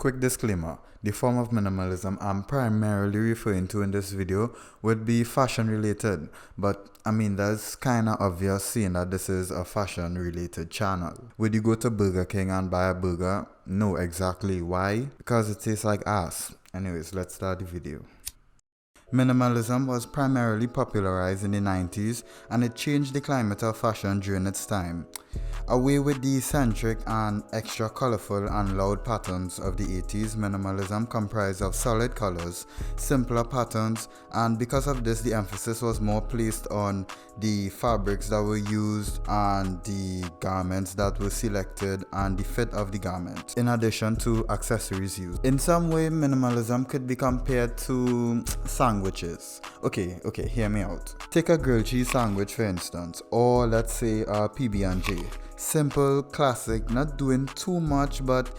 Quick disclaimer, the form of minimalism I'm primarily referring to in this video would be fashion related, but that's kinda obvious seeing that this is a fashion related channel. Would you go to Burger King and buy a burger? No, exactly. Why? Because it tastes like ass. Anyways, let's start the video. Minimalism was primarily popularized in the 90s and it changed the climate of fashion during its time. Away with the eccentric and extra colorful and loud patterns of the 80s, minimalism comprised of solid colors, simpler patterns, and because of this the emphasis was more placed on the fabrics that were used and the garments that were selected and the fit of the garment, in addition to accessories used. In some way, minimalism could be compared to sandwiches. Okay, hear me out. Take a grilled cheese sandwich for instance, or let's say a PB&J. Simple, classic, not doing too much but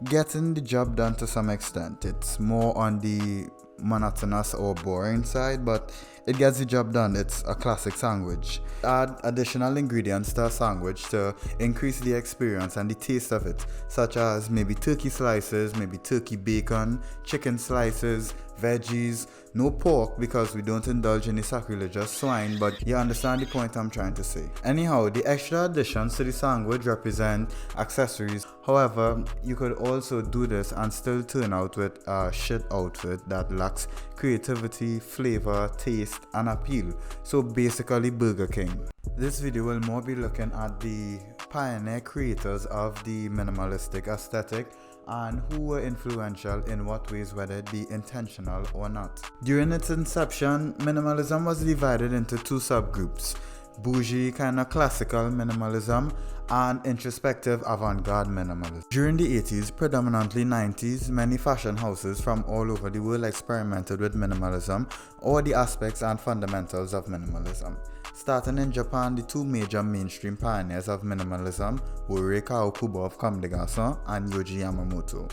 getting the job done to some extent. It's more on the monotonous or boring side, but it gets the job done. It's a classic sandwich. Add additional ingredients to a sandwich to increase the experience and the taste of it, such as maybe turkey slices, maybe turkey bacon, chicken slices, veggies, no pork because we don't indulge in the sacrilegious swine, but you understand the point I'm trying to say. Anyhow, the extra additions to the sandwich represent accessories. However, you could also do this and still turn out with a shit outfit that lacks creativity, flavor, taste, and appeal. So basically Burger King. This video will more be looking at the pioneer creators of the minimalistic aesthetic and who were influential in what ways, whether it be intentional or not. During its inception, minimalism was divided into two subgroups: bougie kind of classical minimalism and introspective avant-garde minimalism. During the 80s, predominantly 90s, many fashion houses from all over the world experimented with minimalism or the aspects and fundamentals of minimalism. Starting in Japan, the two major mainstream pioneers of minimalism were Rei Kawakubo of Comme des Garçons and Yohji Yamamoto.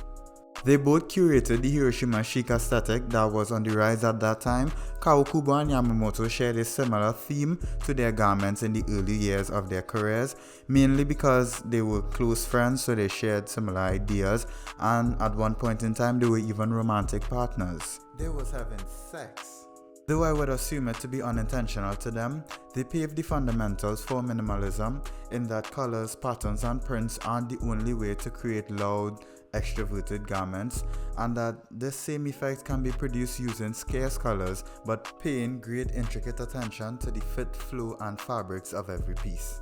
They both curated the Hiroshima chic aesthetic that was on the rise at that time. Kawakubo and Yamamoto shared a similar theme to their garments in the early years of their careers, mainly because they were close friends, so they shared similar ideas, and at one point in time they were even romantic partners. They was having sex. Though I would assume it to be unintentional to them, they paved the fundamentals for minimalism in that colors, patterns, and prints aren't the only way to create loud, extroverted garments, and that this same effect can be produced using scarce colors but paying great intricate attention to the fit, flow, and fabrics of every piece.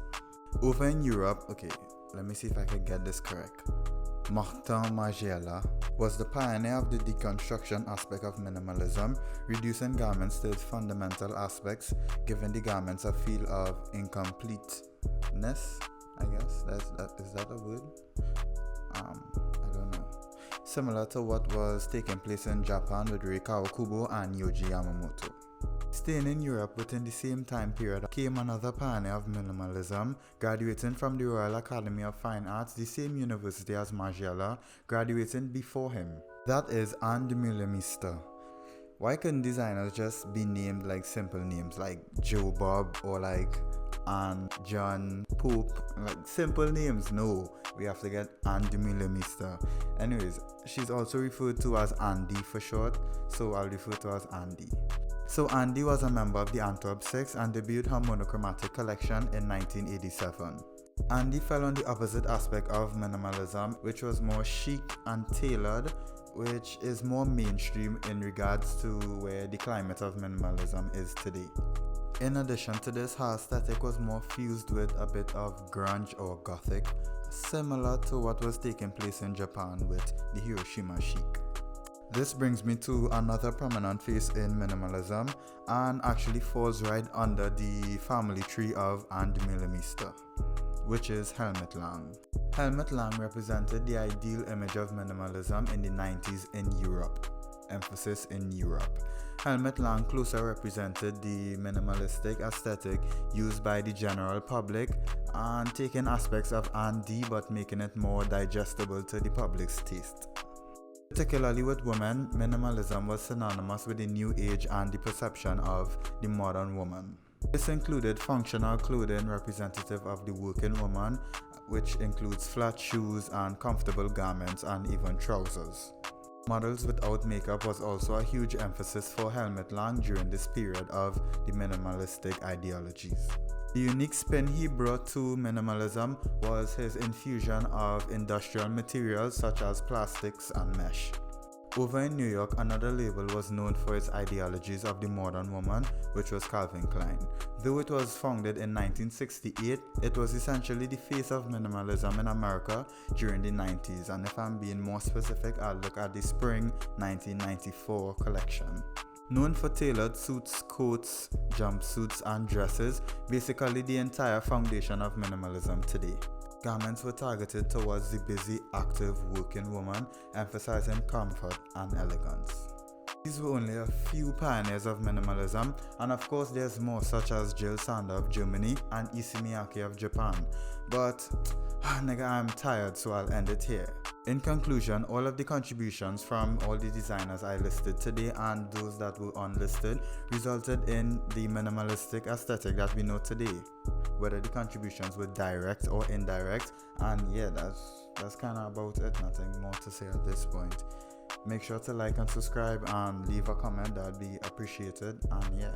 Over in Europe, let me see if I can get this correct. Martin Margiela was the pioneer of the deconstruction aspect of minimalism, reducing garments to its fundamental aspects, giving the garments a feel of incompleteness, I guess. Is that a word? I don't know. Similar to what was taking place in Japan with Rei Kawakubo and Yohji Yamamoto. Staying in Europe within the same time period came another pioneer of minimalism, graduating from the Royal Academy of Fine Arts, the same university as Margiela, graduating before him. That is Anne de Minimalism. Why couldn't designers just be named like simple names like Joe Bob or like Anne John Pope, like simple names? No, we have to get Anne de Minimalism. Anyways, she's also referred to as Andy for short, so I'll refer to her as Andy. So Andy was a member of the Antwerp Six and debuted her monochromatic collection in 1987. Andy fell on the opposite aspect of minimalism, which was more chic and tailored, which is more mainstream in regards to where the climate of minimalism is today. In addition to this, her aesthetic was more fused with a bit of grunge or gothic, similar to what was taking place in Japan with the Hiroshima chic. This brings me to another prominent face in minimalism and actually falls right under the family tree of Anne de Minimalism, which is Helmut Lang. Helmut Lang represented the ideal image of minimalism in the 90s in Europe. Emphasis in Europe. Helmut Lang closer represented the minimalistic aesthetic used by the general public and taking aspects of Andy but making it more digestible to the public's taste. Particularly with women, minimalism was synonymous with the new age and the perception of the modern woman. This included functional clothing representative of the working woman, which includes flat shoes and comfortable garments and even trousers. Models without makeup was also a huge emphasis for Helmut Lang during this period of the minimalistic ideologies. The unique spin he brought to minimalism was his infusion of industrial materials such as plastics and mesh. Over in New York, another label was known for its ideologies of the modern woman, which was Calvin Klein. Though it was founded in 1968, it was essentially the face of minimalism in America during the 90s, and if I'm being more specific, I'll look at the spring 1994 collection. Known for tailored suits, coats, jumpsuits, and dresses, basically the entire foundation of minimalism today. Garments were targeted towards the busy, active, working woman, emphasizing comfort and elegance. These were only a few pioneers of minimalism, and of course there's more, such as Jill Sander of Germany and Issey Miyake of Japan. But, nigga, I'm tired, so I'll end it here. In conclusion, all of the contributions from all the designers I listed today and those that were unlisted resulted in the minimalistic aesthetic that we know today. Whether the contributions were direct or indirect, and yeah, that's kind of about it. Nothing more to say at this point. Make sure to like and subscribe and leave a comment, that'd be appreciated. And yeah.